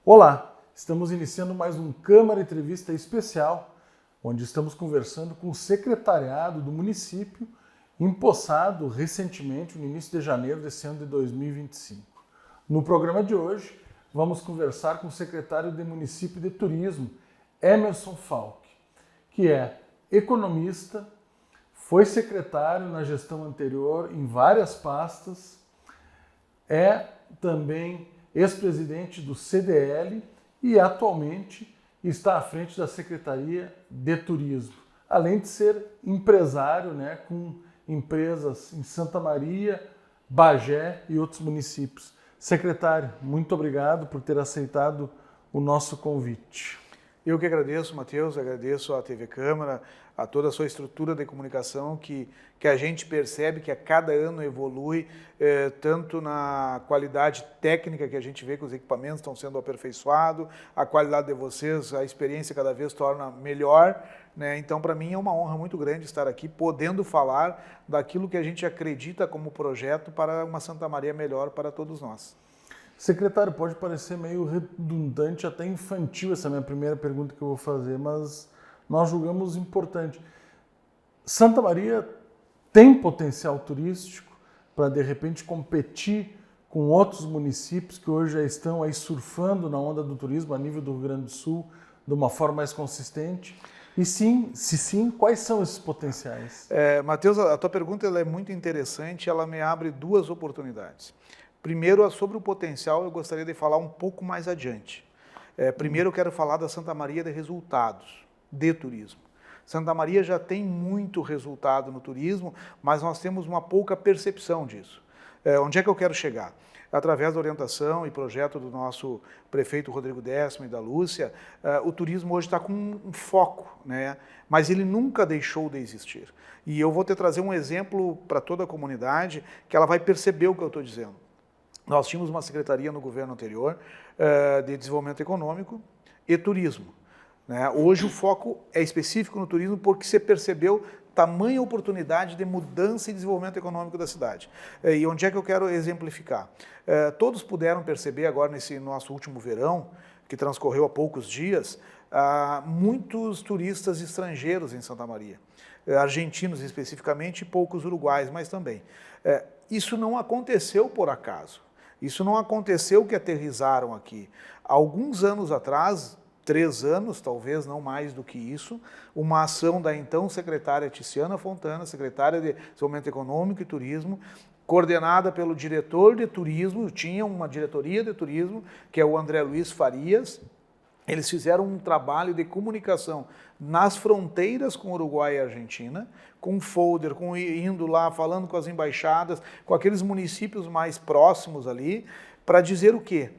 Olá, estamos iniciando mais um Câmara Entrevista especial, onde estamos conversando com o secretariado do município, empossado recentemente, no início de janeiro desse ano de 2025. No programa de hoje, vamos conversar com o secretário de Município de Turismo, Emerson Falck, que é economista, foi secretário na gestão anterior em várias pastas, é também ex-presidente do CDL e atualmente está à frente da Secretaria de Turismo, além de ser empresário, com empresas em Santa Maria, Bagé e outros municípios. Secretário, muito obrigado por ter aceitado o nosso convite. Eu que agradeço, Matheus, agradeço à TV Câmara, a toda a sua estrutura de comunicação que a gente percebe que a cada ano evolui, tanto na qualidade técnica que a gente vê que os equipamentos estão sendo aperfeiçoados, a qualidade de vocês, a experiência cada vez torna melhor, né? Então, para mim é uma honra muito grande estar aqui, podendo falar daquilo que a gente acredita como projeto para uma Santa Maria melhor para todos nós. Secretário, pode parecer meio redundante, até infantil essa minha primeira pergunta que eu vou fazer, mas nós julgamos importante. Santa Maria tem potencial turístico para, de repente, competir com outros municípios que hoje já estão aí surfando na onda do turismo a nível do Rio Grande do Sul de uma forma mais consistente? E sim, se sim, quais são esses potenciais? Matheus, a tua pergunta ela é muito interessante, ela me abre duas oportunidades. Primeiro, sobre o potencial, eu gostaria de falar um pouco mais adiante. Primeiro, eu quero falar da Santa Maria de resultados de turismo. Santa Maria já tem muito resultado no turismo, mas nós temos uma pouca percepção disso. Onde é que eu quero chegar? Através da orientação e projeto do nosso prefeito Rodrigo Décimo e da Lúcia, o turismo hoje está com um foco, né? Mas ele nunca deixou de existir. E eu vou te trazer um exemplo para toda a comunidade que ela vai perceber o que eu estou dizendo. Nós tínhamos uma secretaria no governo anterior de desenvolvimento econômico e turismo. Né? Hoje o foco é específico no turismo porque você percebeu tamanha oportunidade de mudança e desenvolvimento econômico da cidade. E onde é que eu quero exemplificar? Todos puderam perceber agora nesse nosso último verão, que transcorreu há poucos dias, muitos turistas estrangeiros em Santa Maria. Argentinos especificamente e poucos uruguaios, mas também. Isso não aconteceu por acaso. Isso não aconteceu que aterrizaram aqui. Há alguns anos atrás, 3 anos, talvez não mais do que isso, uma ação da então secretária Ticiana Fontana, secretária de Desenvolvimento Econômico e Turismo, coordenada pelo diretor de turismo, tinha uma diretoria de turismo, que é o André Luiz Farias. Eles fizeram um trabalho de comunicação nas fronteiras com Uruguai e Argentina, com folder, indo lá, falando com as embaixadas, com aqueles municípios mais próximos ali, para dizer o quê?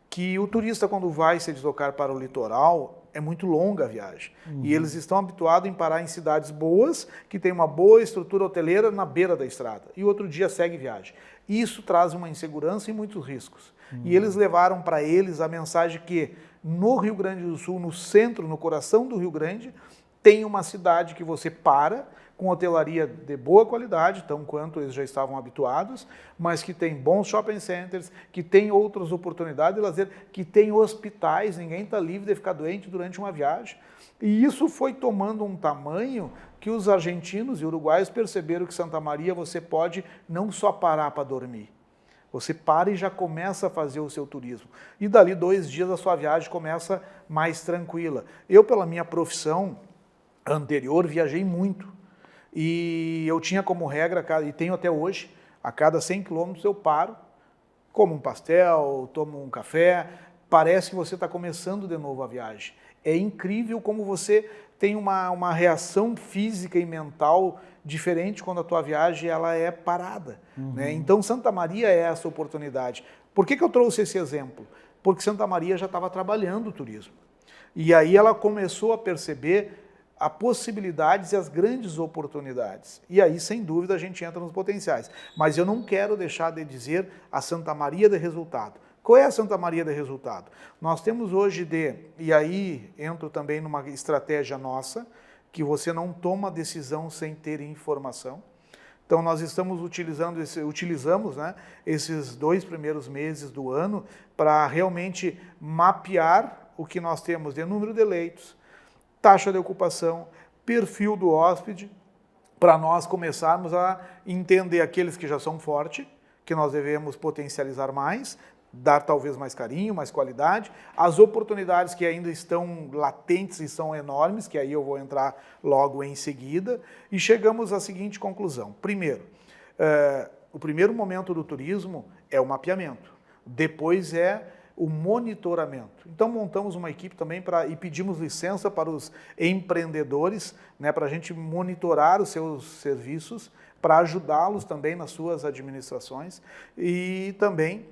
Que o turista, quando vai se deslocar para o litoral, é muito longa a viagem. E eles estão habituados em parar em cidades boas, que tem uma boa estrutura hoteleira na beira da estrada. E outro dia segue viagem. Isso traz uma insegurança e muitos riscos. E eles levaram para eles a mensagem que no Rio Grande do Sul, no centro, no coração do Rio Grande, tem uma cidade que você para, com hotelaria de boa qualidade, tão quanto eles já estavam habituados, mas que tem bons shopping centers, que tem outras oportunidades de lazer, que tem hospitais, ninguém está livre de ficar doente durante uma viagem. E isso foi tomando um tamanho que os argentinos e uruguaios perceberam que Santa Maria você pode não só parar para dormir, você para e já começa a fazer o seu turismo. E dali 2 dias a sua viagem começa mais tranquila. Eu, pela minha profissão anterior, viajei muito. E eu tinha como regra, e tenho até hoje, a cada 100 quilômetros eu paro, como um pastel, tomo um café, parece que você está começando de novo a viagem. É incrível como você tem uma reação física e mental diferente quando a tua viagem ela é parada. Né? Então Santa Maria é essa oportunidade. Por que eu trouxe esse exemplo? Porque Santa Maria já estava trabalhando o turismo. E aí ela começou a perceber as possibilidades e as grandes oportunidades. E aí, sem dúvida, a gente entra nos potenciais. Mas eu não quero deixar de dizer a Santa Maria de resultado. Qual é a Santa Maria de resultado? Nós temos hoje e aí entro também numa estratégia nossa, que você não toma decisão sem ter informação. Então nós estamos utilizamos, né, esses 2 primeiros meses do ano para realmente mapear o que nós temos de número de leitos, taxa de ocupação, perfil do hóspede, para nós começarmos a entender aqueles que já são fortes, que nós devemos potencializar mais, dar talvez mais carinho, mais qualidade, as oportunidades que ainda estão latentes e são enormes, que aí eu vou entrar logo em seguida, e chegamos à seguinte conclusão. Primeiro, o primeiro momento do turismo é o mapeamento, depois é o monitoramento. Então montamos uma equipe também e pedimos licença para os empreendedores, né, para a gente monitorar os seus serviços, para ajudá-los também nas suas administrações e também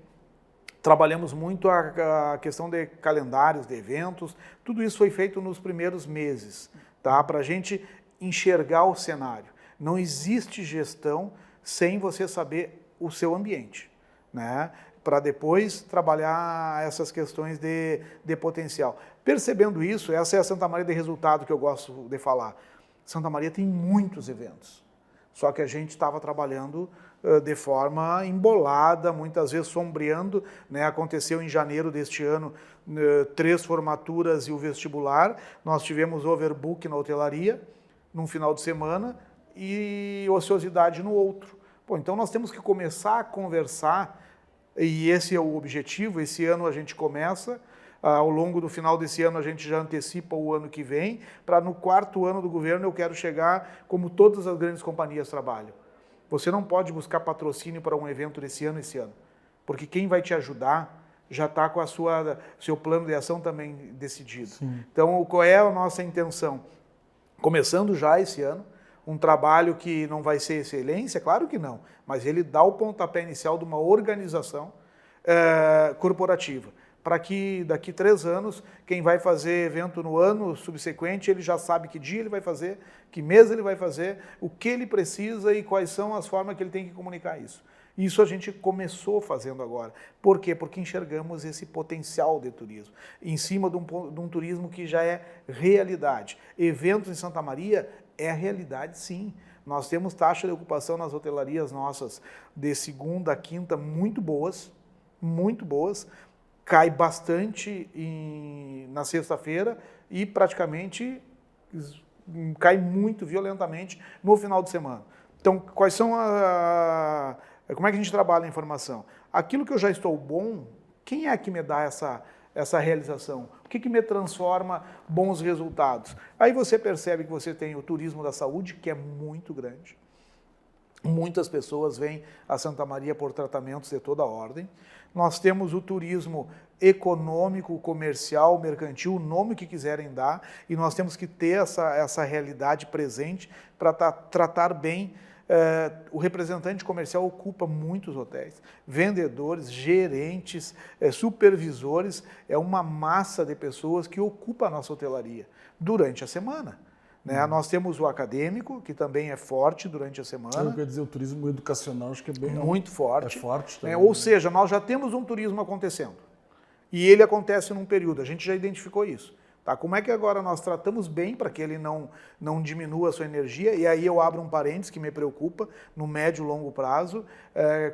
trabalhamos muito a questão de calendários, de eventos, tudo isso foi feito nos primeiros meses, tá? Para a gente enxergar o cenário. Não existe gestão sem você saber o seu ambiente, né? Para depois trabalhar essas questões de potencial. Percebendo isso, essa é a Santa Maria de resultado que eu gosto de falar. Santa Maria tem muitos eventos, só que a gente estava trabalhando de forma embolada, muitas vezes sombreando, né? Aconteceu em janeiro deste ano 3 formaturas e o vestibular, nós tivemos overbook na hotelaria, num final de semana, e ociosidade no outro. Pô, então nós temos que começar a conversar, e esse é o objetivo. Esse ano a gente começa, ao longo do final desse ano a gente já antecipa o ano que vem, para no 4º ano do governo eu quero chegar como todas as grandes companhias trabalham. Você não pode buscar patrocínio para um evento esse ano, porque quem vai te ajudar já está com seu plano de ação também decidido. Sim. Então, qual é a nossa intenção? Começando já esse ano, um trabalho que não vai ser excelência, claro que não, mas ele dá o pontapé inicial de uma organização corporativa, para que daqui 3 anos, quem vai fazer evento no ano subsequente, ele já sabe que dia ele vai fazer, que mês ele vai fazer, o que ele precisa e quais são as formas que ele tem que comunicar isso. Isso a gente começou fazendo agora. Por quê? Porque enxergamos esse potencial de turismo, em cima de um turismo que já é realidade. Eventos em Santa Maria é a realidade, sim. Nós temos taxa de ocupação nas hotelarias nossas de segunda a quinta muito boas, cai bastante na sexta-feira e praticamente cai muito violentamente no final de semana. Então, quais são como é que a gente trabalha a informação? Aquilo que eu já estou bom, quem é que me dá essa realização? O que me transforma bons resultados? Aí você percebe que você tem o turismo da saúde, que é muito grande. Muitas pessoas vêm a Santa Maria por tratamentos de toda ordem. Nós temos o turismo econômico, comercial, mercantil, o nome que quiserem dar, e nós temos que ter essa realidade presente para tratar bem. O representante comercial ocupa muitos hotéis, vendedores, gerentes, supervisores, é uma massa de pessoas que ocupa a nossa hotelaria durante a semana. Né? Nós temos o acadêmico, que também é forte durante a semana. Quer dizer, o turismo educacional acho que é bem muito forte. É forte também. Ou seja, nós já temos um turismo acontecendo. E ele acontece num período, a gente já identificou isso. Tá? Como é que agora nós tratamos bem para que ele não diminua a sua energia? E aí eu abro um parênteses que me preocupa, no médio e longo prazo,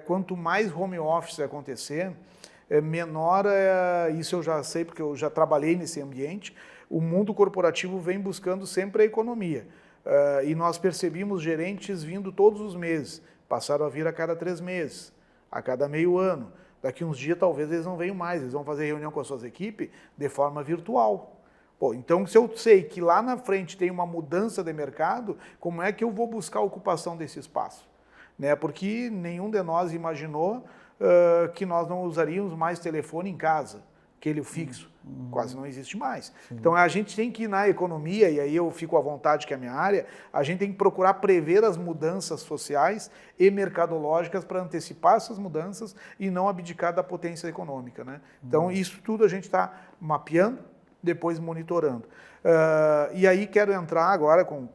quanto mais home office acontecer, menor, isso eu já sei porque eu já trabalhei nesse ambiente, o mundo corporativo vem buscando sempre a economia. E nós percebimos gerentes vindo todos os meses, passaram a vir a cada 3 meses, a cada meio ano. Daqui uns dias talvez eles não venham mais, eles vão fazer reunião com as suas equipes de forma virtual. Pô, então se eu sei que lá na frente tem uma mudança de mercado, como é que eu vou buscar a ocupação desse espaço? Né? Porque nenhum de nós imaginou que nós não usaríamos mais telefone em casa, aquele fixo, quase não existe mais. Sim. Então a gente tem que ir na economia, e aí eu fico à vontade que é a minha área, a gente tem que procurar prever as mudanças sociais e mercadológicas para antecipar essas mudanças e não abdicar da potência econômica. Né? Então isso tudo a gente está mapeando, depois monitorando. E aí quero entrar agora com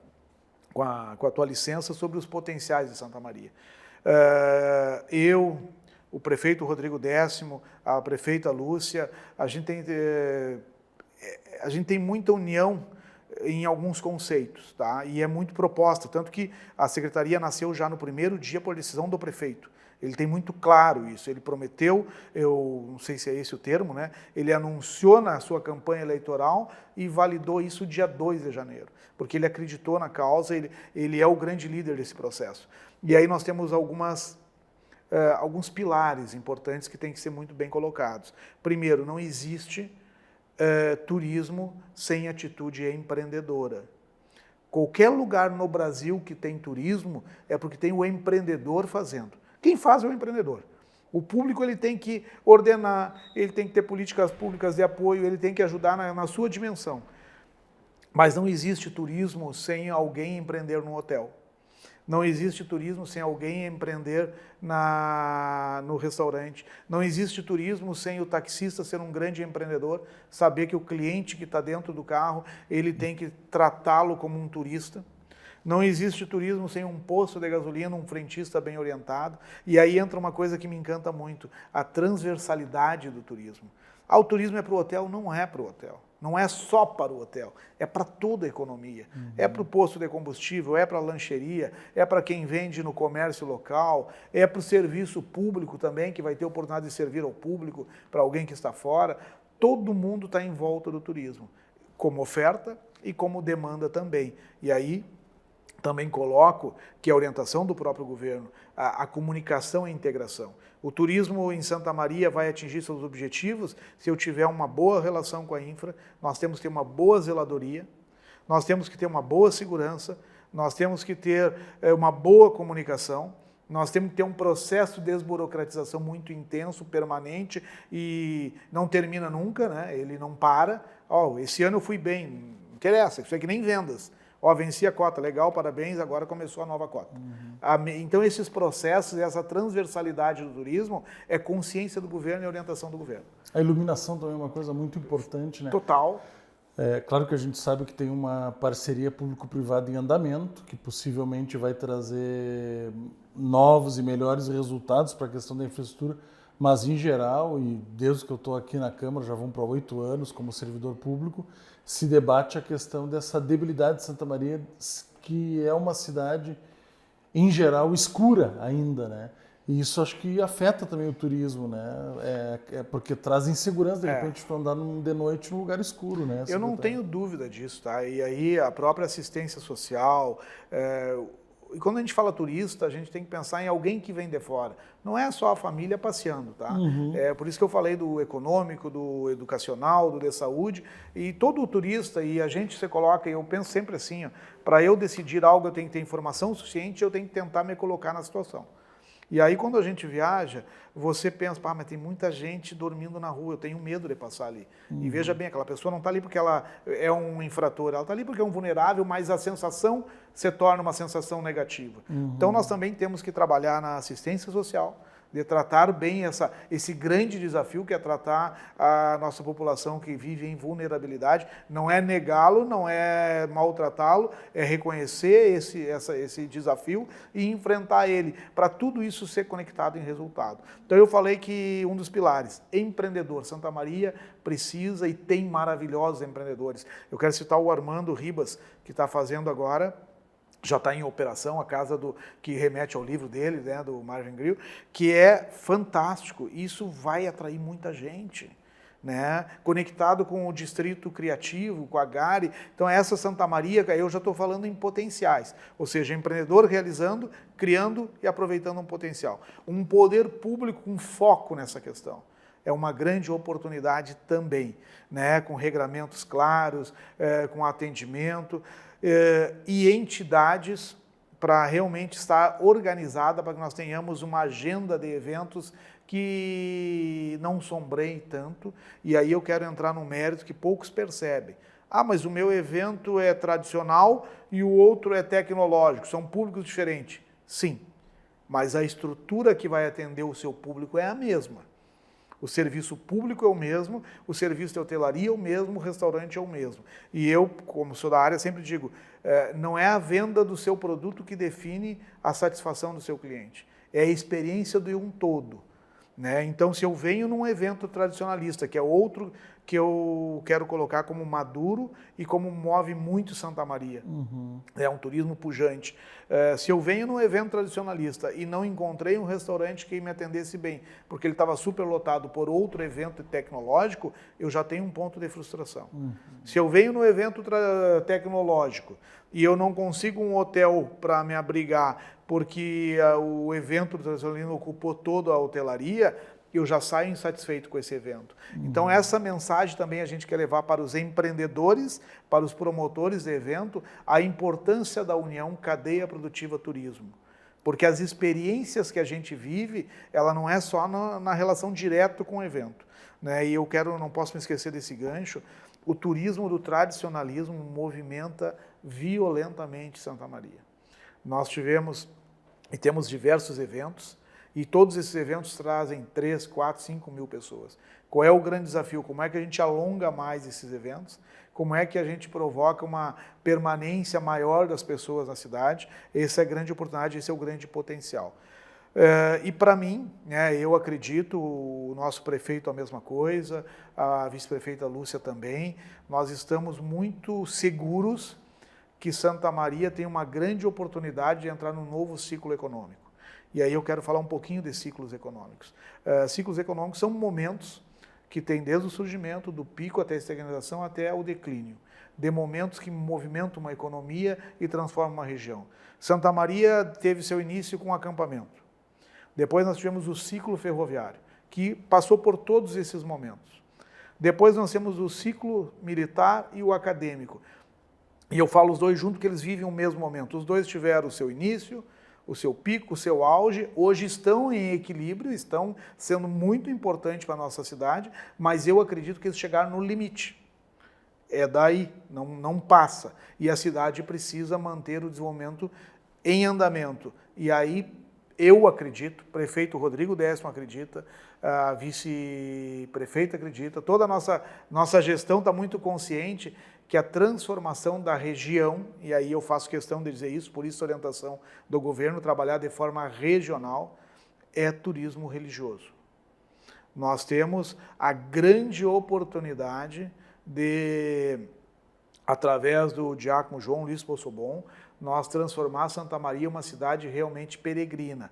a tua licença sobre os potenciais de Santa Maria. O prefeito Rodrigo Décimo, a prefeita Lúcia, a gente tem muita união em alguns conceitos, tá? E é muito proposta, tanto que a secretaria nasceu já no primeiro dia por decisão do prefeito. Ele tem muito claro isso, ele prometeu, eu não sei se é esse o termo, né? Ele anunciou na sua campanha eleitoral e validou isso dia 2 de janeiro, porque ele acreditou na causa, ele é o grande líder desse processo. E aí nós temos alguns pilares importantes que têm que ser muito bem colocados. Primeiro, não existe turismo sem atitude empreendedora. Qualquer lugar no Brasil que tem turismo é porque tem o empreendedor fazendo. Quem faz é o empreendedor. O público ele tem que ordenar, ele tem que ter políticas públicas de apoio, ele tem que ajudar na sua dimensão. Mas não existe turismo sem alguém empreender no hotel. Não existe turismo sem alguém empreender no restaurante. Não existe turismo sem o taxista ser um grande empreendedor, saber que o cliente que está dentro do carro, ele tem que tratá-lo como um turista. Não existe turismo sem um posto de gasolina, um frentista bem orientado. E aí entra uma coisa que me encanta muito, a transversalidade do turismo. O turismo é para o hotel? Não é para o hotel. Não é só para o hotel, é para toda a economia. É para o posto de combustível, é para a lancheria, é para quem vende no comércio local, é para o serviço público também, que vai ter oportunidade de servir ao público, para alguém que está fora. Todo mundo está em volta do turismo, como oferta e como demanda também. E aí também coloco que a orientação do próprio governo, a comunicação e a integração. O turismo em Santa Maria vai atingir seus objetivos se eu tiver uma boa relação com a infra, nós temos que ter uma boa zeladoria, nós temos que ter uma boa segurança, nós temos que ter uma boa comunicação, nós temos que ter um processo de desburocratização muito intenso, permanente e não termina nunca, né? Ele não para. Esse ano eu fui bem, não interessa, isso é que nem vendas. Venci a cota, legal, parabéns, agora começou a nova cota. Então esses processos, essa transversalidade do turismo é consciência do governo e orientação do governo. A iluminação também é uma coisa muito importante, né? Total. É claro que a gente sabe que tem uma parceria público-privada em andamento, que possivelmente vai trazer novos e melhores resultados para a questão da infraestrutura, mas em geral, e desde que eu estou aqui na Câmara, já vão para 8 anos como servidor público, se debate a questão dessa debilidade de Santa Maria, que é uma cidade, em geral, escura ainda, né? E isso acho que afeta também o turismo, né? Porque traz insegurança, de repente, tu andar de noite num lugar escuro, né? Eu não tenho dúvida disso, tá? E aí a própria assistência social... E quando a gente fala turista, a gente tem que pensar em alguém que vem de fora. Não é só a família passeando, tá? É por isso que eu falei do econômico, do educacional, do de saúde. E todo o turista, e a gente se coloca, e eu penso sempre assim, para eu decidir algo, eu tenho que ter informação suficiente, eu tenho que tentar me colocar na situação. E aí, quando a gente viaja, você pensa, mas tem muita gente dormindo na rua, eu tenho medo de passar ali. E veja bem, aquela pessoa não está ali porque ela é um infrator, ela está ali porque é um vulnerável, mas a sensação se torna uma sensação negativa. Então, nós também temos que trabalhar na assistência social, de tratar bem esse grande desafio que é tratar a nossa população que vive em vulnerabilidade. Não é negá-lo, não é maltratá-lo, é reconhecer esse desafio e enfrentar ele, para tudo isso ser conectado em resultado. Então eu falei que um dos pilares, empreendedor. Santa Maria precisa e tem maravilhosos empreendedores. Eu quero citar o Armando Ribas, que está fazendo agora, já está em operação, a casa que remete ao livro dele, né, do Marvin Grill, que é fantástico. Isso vai atrair muita gente, né? Conectado com o Distrito Criativo, com a Gari. Então, essa Santa Maria, eu já estou falando em potenciais, ou seja, empreendedor realizando, criando e aproveitando um potencial. Um poder público com foco nessa questão. É uma grande oportunidade também, né? Com regramentos claros, com atendimento, e entidades para realmente estar organizada, para que nós tenhamos uma agenda de eventos que não sombreie tanto. E aí eu quero entrar num mérito que poucos percebem. Mas o meu evento é tradicional e o outro é tecnológico, são públicos diferentes. Sim, mas a estrutura que vai atender o seu público é a mesma. O serviço público é o mesmo, o serviço de hotelaria é o mesmo, o restaurante é o mesmo. E eu, como sou da área, sempre digo, não é a venda do seu produto que define a satisfação do seu cliente, é a experiência de um todo, né? Então, se eu venho num evento tradicionalista, que que eu quero colocar como maduro e como move muito Santa Maria. É um turismo pujante. Se eu venho num evento tradicionalista e não encontrei um restaurante que me atendesse bem, porque ele estava super lotado por outro evento tecnológico, eu já tenho um ponto de frustração. Se eu venho no evento tecnológico e eu não consigo um hotel para me abrigar porque o evento tradicionalista ocupou toda a hotelaria, eu já saio insatisfeito com esse evento. Então, essa mensagem também a gente quer levar para os empreendedores, para os promotores de evento, a importância da união cadeia produtiva turismo. Porque as experiências que a gente vive, ela não é só na relação direta com o evento. Né? E não posso me esquecer desse gancho, o turismo do tradicionalismo movimenta violentamente Santa Maria. Nós tivemos e temos diversos eventos, e todos esses eventos trazem 3, 4, 5 mil pessoas. Qual é o grande desafio? Como é que a gente alonga mais esses eventos? Como é que a gente provoca uma permanência maior das pessoas na cidade? Essa é a grande oportunidade, esse é o grande potencial. E para mim, né, eu acredito, o nosso prefeito a mesma coisa, a vice-prefeita Lúcia também, nós estamos muito seguros que Santa Maria tem uma grande oportunidade de entrar num novo ciclo econômico. E aí eu quero falar um pouquinho de ciclos econômicos. Ciclos econômicos são momentos que tem desde o surgimento, do pico até a estagnação, até o declínio. De momentos que movimentam uma economia e transformam uma região. Santa Maria teve seu início com um acampamento. Depois nós tivemos o ciclo ferroviário, que passou por todos esses momentos. Depois nós temos o ciclo militar e o acadêmico. E eu falo os dois juntos porque eles vivem o mesmo momento. Os dois tiveram o seu início, o seu pico, o seu auge, hoje estão em equilíbrio, estão sendo muito importantes para a nossa cidade, mas eu acredito que eles chegaram no limite. É daí, não passa. E a cidade precisa manter o desenvolvimento em andamento. E aí, eu acredito, prefeito Rodrigo Décimo acredita, a vice-prefeita acredita, toda a nossa gestão está muito consciente que a transformação da região, e aí eu faço questão de dizer isso, por isso a orientação do governo, trabalhar de forma regional, é turismo religioso. Nós temos a grande oportunidade de, através do diácono João Luiz Possobon, nós transformar Santa Maria uma cidade realmente peregrina,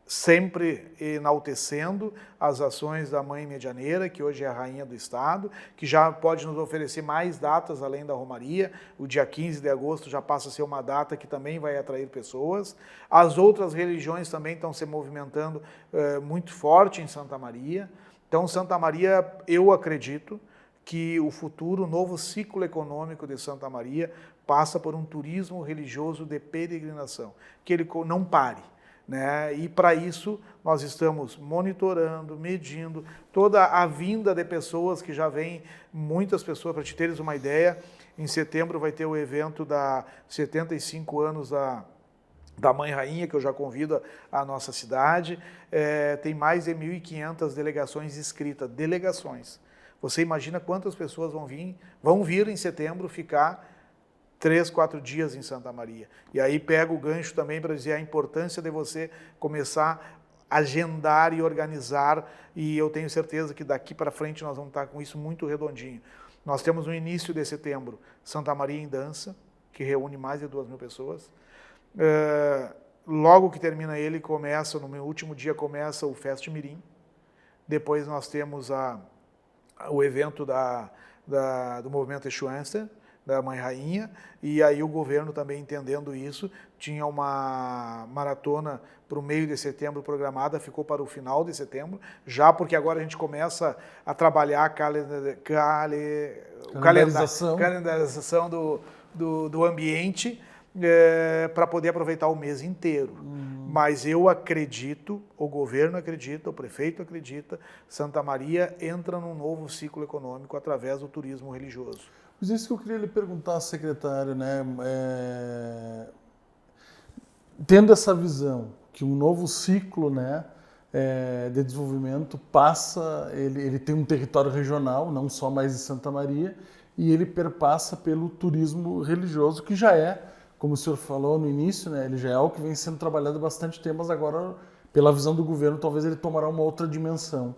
sempre enaltecendo as ações da Mãe Medianeira, que hoje é a rainha do estado, que já pode nos oferecer mais datas além da Romaria. O dia 15 de agosto já passa a ser uma data que também vai atrair pessoas. As outras religiões também estão se movimentando muito forte em Santa Maria. Então, Santa Maria, eu acredito que o futuro, o novo ciclo econômico de Santa Maria passa por um turismo religioso de peregrinação, que ele não pare. Né? E para isso nós estamos monitorando, medindo toda a vinda de pessoas que já vêm, muitas pessoas, para te teres uma ideia, em setembro vai ter o evento da 75 anos da Mãe Rainha, que eu já convido a nossa cidade, tem mais de 1.500 delegações inscritas, delegações. Você imagina quantas pessoas vão vir em setembro ficar 3, 4 dias em Santa Maria. E aí pego o gancho também para dizer a importância de você começar a agendar e organizar, e eu tenho certeza que daqui para frente nós vamos estar com isso muito redondinho. Nós temos no início de setembro Santa Maria em Dança, que reúne mais de 2.000 pessoas. Logo que termina ele, no meu último dia, começa o Fest Mirim. Depois nós temos o evento do Movimento Exuança, da Mãe Rainha, e aí o governo também entendendo isso, tinha uma maratona para o meio de setembro programada, ficou para o final de setembro, já porque agora a gente começa a trabalhar a calendarização do ambiente para poder aproveitar o mês inteiro. Mas eu acredito, o governo acredita, o prefeito acredita, Santa Maria entra num novo ciclo econômico através do turismo religioso. Mas isso que eu queria lhe perguntar, secretário, né? Tendo essa visão que um novo ciclo, né, de desenvolvimento ele tem um território regional, não só mais em Santa Maria, e ele perpassa pelo turismo religioso, que já é, como o senhor falou no início, né, ele já é algo que vem sendo trabalhado há bastante tempo, mas agora, pela visão do governo, talvez ele tomará uma outra dimensão.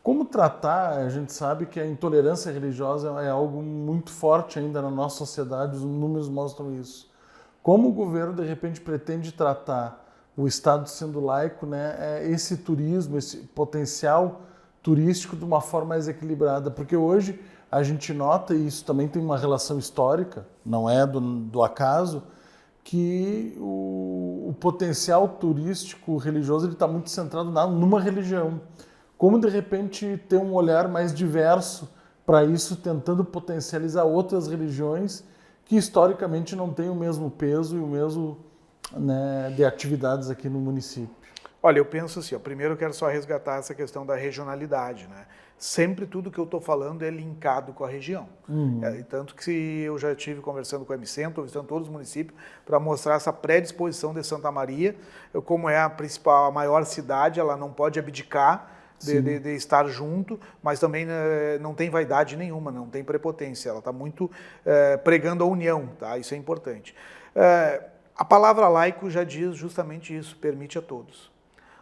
Como tratar? A gente sabe que a intolerância religiosa é algo muito forte ainda na nossa sociedade, os números mostram isso. Como o governo, de repente, pretende tratar o Estado sendo laico, né, esse turismo, esse potencial turístico de uma forma mais equilibrada? Porque hoje a gente nota, e isso também tem uma relação histórica, não é do acaso, que o potencial turístico religioso está muito centrado numa religião. Como, de repente, ter um olhar mais diverso para isso, tentando potencializar outras religiões que historicamente não têm o mesmo peso e o mesmo, né, de atividades aqui no município? Olha, eu penso assim, ó, primeiro eu quero só resgatar essa questão da regionalidade, né? Sempre tudo que eu estou falando é linkado com a região. Tanto que eu já estive conversando com o MCM, estou visitando todos os municípios para mostrar essa predisposição de Santa Maria, como é a principal, a maior cidade, ela não pode abdicar de estar junto, mas também não tem vaidade nenhuma, não tem prepotência, ela está muito pregando a união, tá? Isso é importante. A palavra laico já diz justamente isso, permite a todos.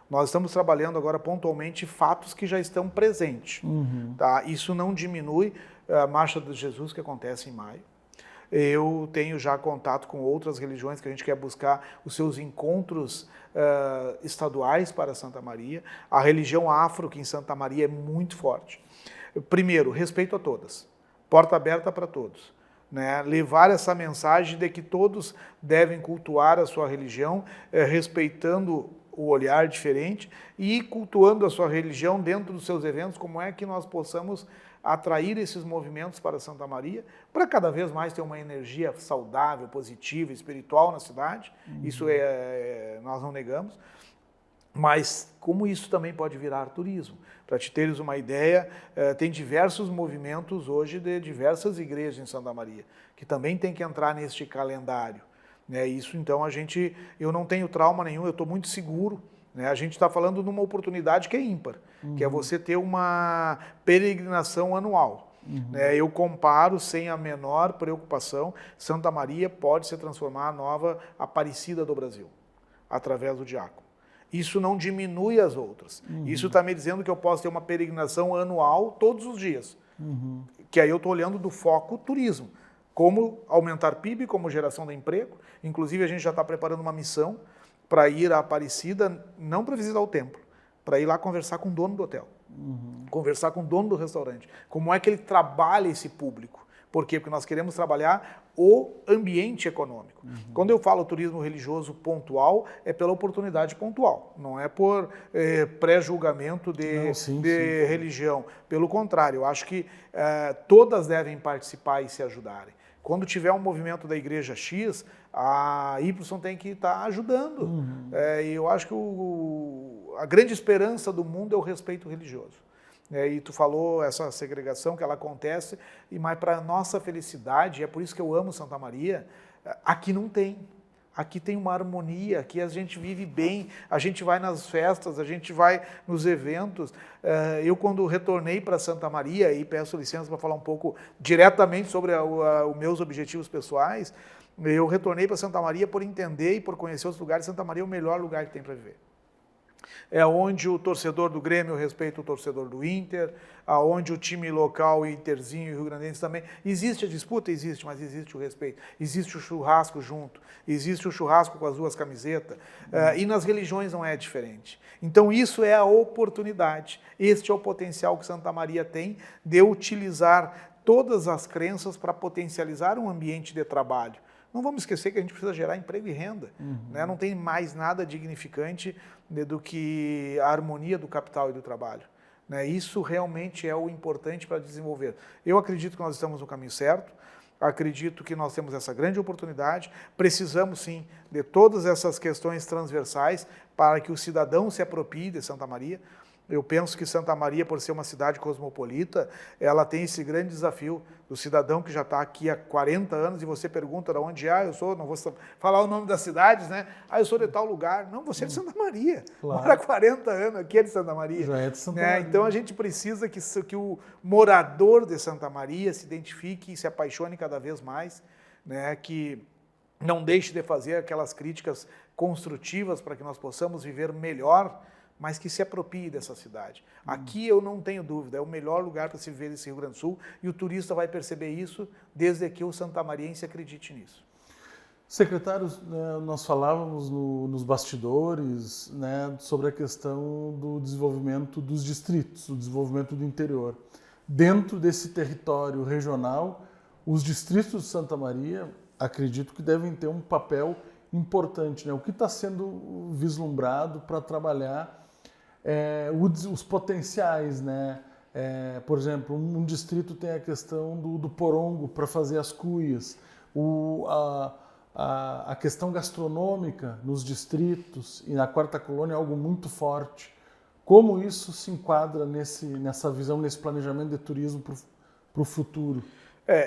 Nós estamos trabalhando agora pontualmente fatos que já estão presentes. Tá? Isso não diminui a Marcha de Jesus que acontece em maio. Eu tenho já contato com outras religiões que a gente quer buscar os seus encontros estaduais para Santa Maria. A religião afro, que em Santa Maria é muito forte. Primeiro, respeito a todas. Porta aberta para todos. Né? Levar essa mensagem de que todos devem cultuar a sua religião, respeitando o olhar diferente e cultuando a sua religião dentro dos seus eventos. Como é que nós possamos atrair esses movimentos para Santa Maria, para cada vez mais ter uma energia saudável, positiva, espiritual na cidade. Isso nós não negamos. Mas como isso também pode virar turismo? Para te teres uma ideia, tem diversos movimentos hoje de diversas igrejas em Santa Maria, que também tem que entrar neste calendário. Isso, então, eu não tenho trauma nenhum, eu estou muito seguro. A gente está falando de uma oportunidade que é ímpar, que é você ter uma peregrinação anual. Eu comparo sem a menor preocupação, Santa Maria pode se transformar a nova Aparecida do Brasil, através do diácono. Isso não diminui as outras. Isso está me dizendo que eu posso ter uma peregrinação anual todos os dias. Que aí eu estou olhando do foco turismo. Como aumentar PIB, como geração de emprego. Inclusive, a gente já está preparando uma missão para ir à Aparecida, não para visitar o templo, para ir lá conversar com o dono do hotel, conversar com o dono do restaurante. Como é que ele trabalha esse público? Por quê? Porque nós queremos trabalhar o ambiente econômico. Quando eu falo turismo religioso pontual, é pela oportunidade pontual, não é por pré-julgamento de religião. Pelo contrário, eu acho que todas devem participar e se ajudarem. Quando tiver um movimento da igreja X, a Y tem que estar ajudando. E eu acho que a grande esperança do mundo é o respeito religioso. E tu falou essa segregação que ela acontece, mas para nossa felicidade, é por isso que eu amo Santa Maria, aqui não tem. Aqui tem uma harmonia, aqui a gente vive bem, a gente vai nas festas, a gente vai nos eventos. Eu, quando retornei para Santa Maria, e peço licença para falar um pouco diretamente sobre os meus objetivos pessoais, eu retornei para Santa Maria por entender e por conhecer os lugares. Santa Maria é o melhor lugar que tem para viver. É onde o torcedor do Grêmio respeita o torcedor do Inter, aonde o time local, Interzinho e Rio Grandense também. Existe a disputa? Existe, mas existe o respeito. Existe o churrasco junto, existe o churrasco com as duas camisetas. E nas religiões não é diferente. Então isso é a oportunidade, este é o potencial que Santa Maria tem de utilizar todas as crenças para potencializar um ambiente de trabalho. Não vamos esquecer que a gente precisa gerar emprego e renda. Não tem mais nada dignificante do que a harmonia do capital e do trabalho. Isso realmente é o importante para desenvolver. Eu acredito que nós estamos no caminho certo, acredito que nós temos essa grande oportunidade, precisamos sim de todas essas questões transversais para que o cidadão se aproprie de Santa Maria. Eu penso que Santa Maria, por ser uma cidade cosmopolita, ela tem esse grande desafio do cidadão que já está aqui há 40 anos e você pergunta de onde eu sou, não vou falar o nome das cidades, né? Eu sou de tal lugar. Não, você é de Santa Maria. Claro. Mora há 40 anos, aqui é de Santa Maria. Já é de Santa Maria. Então a gente precisa que o morador de Santa Maria se identifique e se apaixone cada vez mais, que não deixe de fazer aquelas críticas construtivas para que nós possamos viver melhor, mas que se aproprie dessa cidade. Aqui eu não tenho dúvida, é o melhor lugar para se viver esse Rio Grande do Sul e o turista vai perceber isso desde que o santamariense acredite nisso. Secretário, nós falávamos nos bastidores, né, sobre a questão do desenvolvimento dos distritos, o desenvolvimento do interior. Dentro desse território regional, os distritos de Santa Maria, acredito que devem ter um papel importante, né? O que está sendo vislumbrado para trabalhar os potenciais, né? Por exemplo, um distrito tem a questão do porongo para fazer as cuias, a questão gastronômica nos distritos e na Quarta Colônia é algo muito forte. Como isso se enquadra nessa visão, nesse planejamento de turismo para o futuro?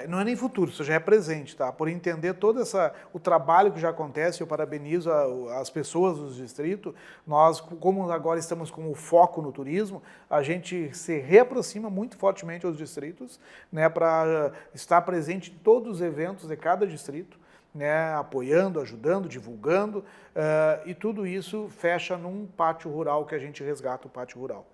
Não é nem futuro, isso já é presente, tá? Por entender todo o trabalho que já acontece, eu parabenizo as pessoas dos distritos. Nós, como agora estamos com o foco no turismo, a gente se reaproxima muito fortemente aos distritos, né, para estar presente em todos os eventos de cada distrito, né, apoiando, ajudando, divulgando, e tudo isso fecha num pátio rural que a gente resgata o pátio rural.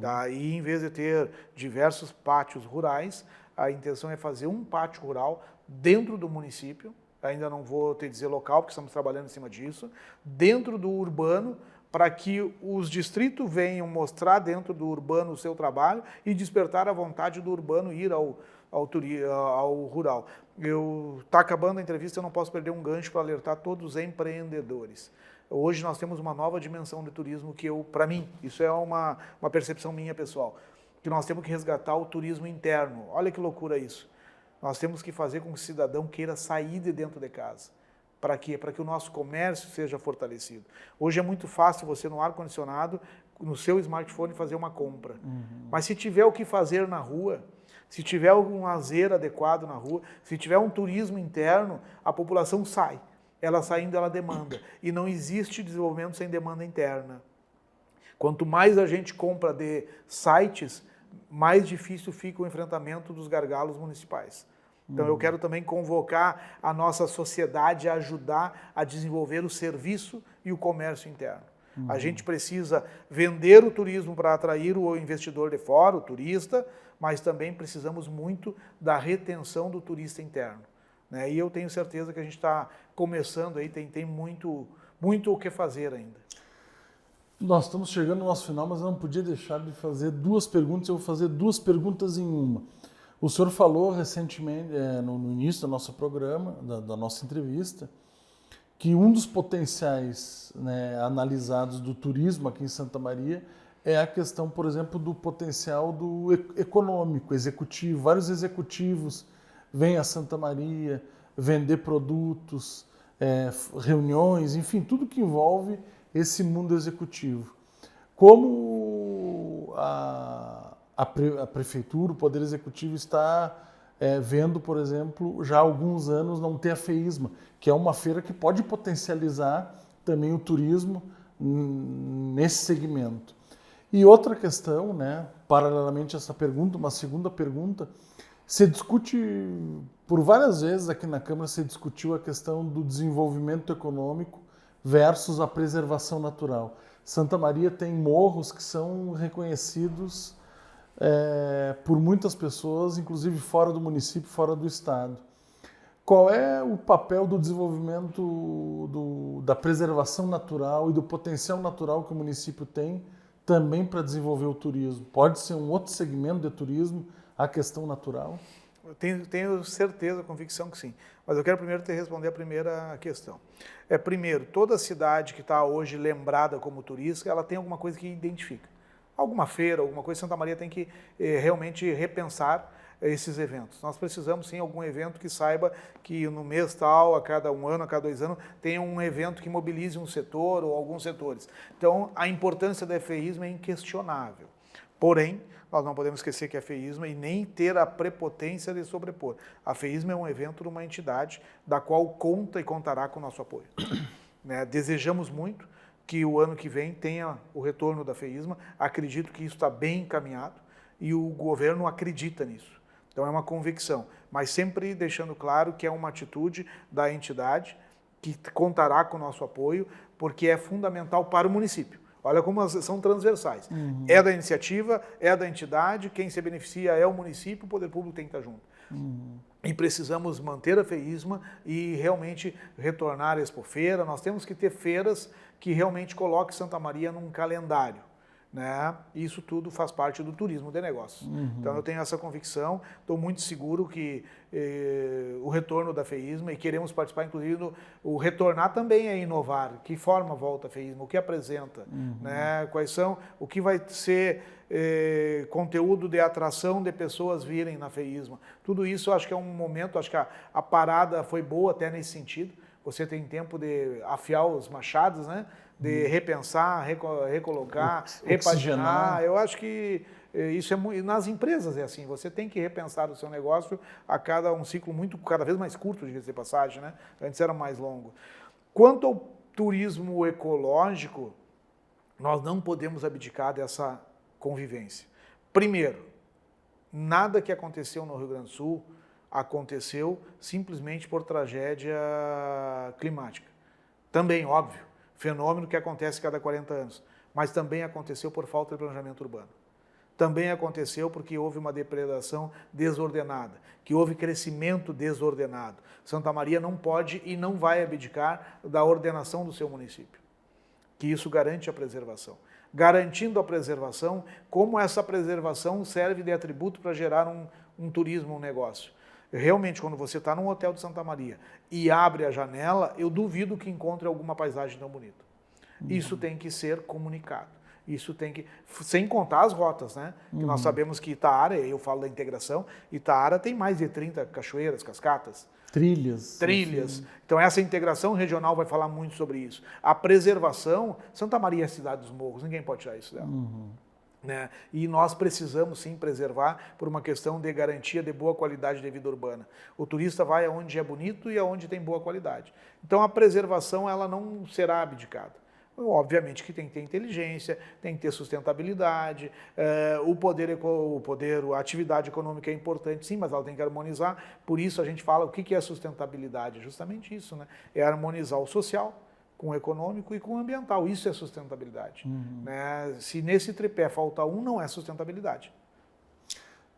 Tá? E em vez de ter diversos pátios rurais, a intenção é fazer um pátio rural dentro do município, ainda não vou te dizer local, porque estamos trabalhando em cima disso, dentro do urbano, para que os distritos venham mostrar dentro do urbano o seu trabalho e despertar a vontade do urbano ir ao rural. Está acabando a entrevista, eu não posso perder um gancho para alertar todos os empreendedores. Hoje nós temos uma nova dimensão de turismo que para mim, isso é uma percepção minha pessoal, que nós temos que resgatar o turismo interno. Olha que loucura isso. Nós temos que fazer com que o cidadão queira sair de dentro de casa. Para quê? Para que o nosso comércio seja fortalecido. Hoje é muito fácil você, no ar-condicionado, no seu smartphone, fazer uma compra. Mas se tiver o que fazer na rua, se tiver um lazer adequado na rua, se tiver um turismo interno, a população sai. Ela saindo, ela demanda. E não existe desenvolvimento sem demanda interna. Quanto mais a gente compra de sites, mais difícil fica o enfrentamento dos gargalos municipais. Então eu quero também convocar a nossa sociedade a ajudar a desenvolver o serviço e o comércio interno. A gente precisa vender o turismo para atrair o investidor de fora, o turista, mas também precisamos muito da retenção do turista interno, né? E eu tenho certeza que a gente está começando aí, tem muito o que fazer ainda. Nós estamos chegando no nosso final, mas eu não podia deixar de fazer duas perguntas. Eu vou fazer duas perguntas em uma. O senhor falou recentemente, no início do nosso programa, da nossa entrevista, que um dos potenciais, né, analisados do turismo aqui em Santa Maria é a questão, por exemplo, do potencial do econômico, executivo. Vários executivos vêm a Santa Maria vender produtos, reuniões, enfim, tudo que envolve esse mundo executivo. Como a prefeitura, o Poder Executivo está vendo, por exemplo, já há alguns anos não ter a FEISMA, que é uma feira que pode potencializar também o turismo nesse segmento. E outra questão, né, paralelamente a essa pergunta, uma segunda pergunta, se discute, por várias vezes aqui na Câmara se discutiu a questão do desenvolvimento econômico versus a preservação natural. Santa Maria tem morros que são reconhecidos por muitas pessoas, inclusive fora do município, fora do estado. Qual é o papel do desenvolvimento da preservação natural e do potencial natural que o município tem também para desenvolver o turismo? Pode ser um outro segmento de turismo, a questão natural? Eu tenho certeza, convicção que sim. Mas eu quero primeiro te responder a primeira questão. Primeiro, toda cidade que está hoje lembrada como turística, ela tem alguma coisa que identifica. Alguma feira, alguma coisa, Santa Maria tem que realmente repensar esses eventos. Nós precisamos sim algum evento que saiba que no mês tal, a cada um ano, a cada 2 anos, tenha um evento que mobilize um setor ou alguns setores. Então, a importância da FEISMA é inquestionável. Porém, nós não podemos esquecer que a FEISMA e nem ter a prepotência de sobrepor. A FEISMA é um evento de uma entidade da qual conta e contará com o nosso apoio. Né? Desejamos muito que o ano que vem tenha o retorno da FEISMA. Acredito que isso está bem encaminhado e o governo acredita nisso. Então é uma convicção, mas sempre deixando claro que é uma atitude da entidade que contará com o nosso apoio, porque é fundamental para o município. Olha como são transversais. É da iniciativa, é da entidade, quem se beneficia é o município, o poder público tem que estar junto. E precisamos manter a FEISMA e realmente retornar a Expofeira. Nós temos que ter feiras que realmente coloquem Santa Maria num calendário. Né? Isso tudo faz parte do turismo de negócios. Então eu tenho essa convicção, estou muito seguro que o retorno da FEISMA, e queremos participar, inclusive, o retornar também é inovar. Que forma volta a FEISMA? O que apresenta? Né? Quais são? O que vai ser conteúdo de atração de pessoas virem na FEISMA? Tudo isso eu acho que é um momento, acho que a parada foi boa até nesse sentido. Você tem tempo de afiar os machados, né? De repensar, recolocar, repaginar. Eu acho que isso é muito, nas empresas é assim, você tem que repensar o seu negócio a cada um ciclo cada vez mais curto, diga-se de passagem, né? Antes era mais longo. Quanto ao turismo ecológico, nós não podemos abdicar dessa convivência. Primeiro, nada que aconteceu no Rio Grande do Sul aconteceu simplesmente por tragédia climática. Também, óbvio, fenômeno que acontece a cada 40 anos, mas também aconteceu por falta de planejamento urbano. Também aconteceu porque houve uma depredação desordenada, que houve crescimento desordenado. Santa Maria não pode e não vai abdicar da ordenação do seu município, que isso garante a preservação. Garantindo a preservação, como essa preservação serve de atributo para gerar um turismo, um negócio. Realmente, quando você está num hotel de Santa Maria e abre a janela, eu duvido que encontre alguma paisagem tão bonita. Isso tem que ser comunicado. Isso tem que... Sem contar as rotas, né? Que nós sabemos que Itaara, eu falo da integração, Itaara tem mais de 30 cachoeiras, cascatas. Trilhas. Trilhas. Então essa integração regional vai falar muito sobre isso. A preservação, Santa Maria é a cidade dos morros, ninguém pode tirar isso dela. Né? E nós precisamos sim preservar por uma questão de garantia de boa qualidade de vida urbana. O turista vai aonde é bonito e aonde tem boa qualidade. Então a preservação ela não será abdicada. Obviamente que tem que ter inteligência, tem que ter sustentabilidade, a atividade econômica é importante sim, mas ela tem que harmonizar. Por isso a gente fala o que é sustentabilidade, justamente isso, né? É harmonizar o social com o econômico e com o ambiental. Isso é sustentabilidade. Né? Se nesse tripé falta um, não é sustentabilidade.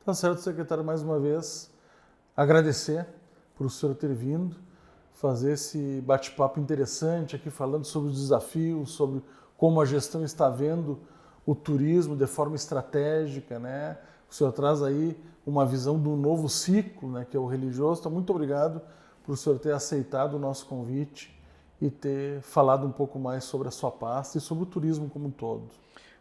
Tá certo, secretário, mais uma vez, agradecer por o senhor ter vindo, fazer esse bate-papo interessante aqui, falando sobre os desafios, sobre como a gestão está vendo o turismo de forma estratégica, né? O senhor traz aí uma visão de um novo ciclo, né, que é o religioso. Então, muito obrigado por o senhor ter aceitado o nosso convite e ter falado um pouco mais sobre a sua pasta e sobre o turismo como um todo.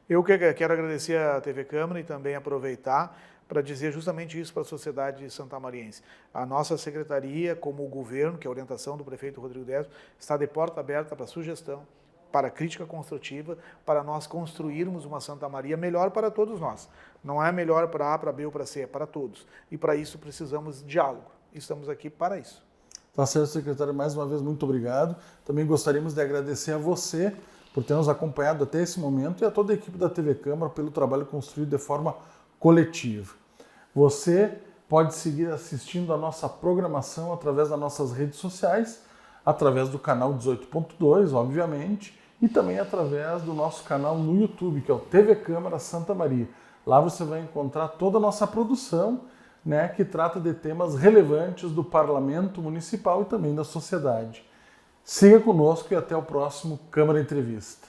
Eu quero agradecer à TV Câmara e também aproveitar para dizer justamente isso para a sociedade santamariense. A nossa secretaria, como o governo, que é a orientação do prefeito Rodrigo Décio, está de porta aberta para sugestão, para crítica construtiva, para nós construirmos uma Santa Maria melhor para todos nós. Não é melhor para A, para B ou para C, é para todos. E para isso precisamos de diálogo. Estamos aqui para isso. Tá certo, secretário. Mais uma vez, muito obrigado. Também gostaríamos de agradecer a você por ter nos acompanhado até esse momento e a toda a equipe da TV Câmara pelo trabalho construído de forma coletiva. Você pode seguir assistindo a nossa programação através das nossas redes sociais, através do canal 18.2, obviamente, e também através do nosso canal no YouTube, que é o TV Câmara Santa Maria. Lá você vai encontrar toda a nossa produção, né, que trata de temas relevantes do Parlamento Municipal e também da sociedade. Siga conosco e até o próximo Câmara Entrevista.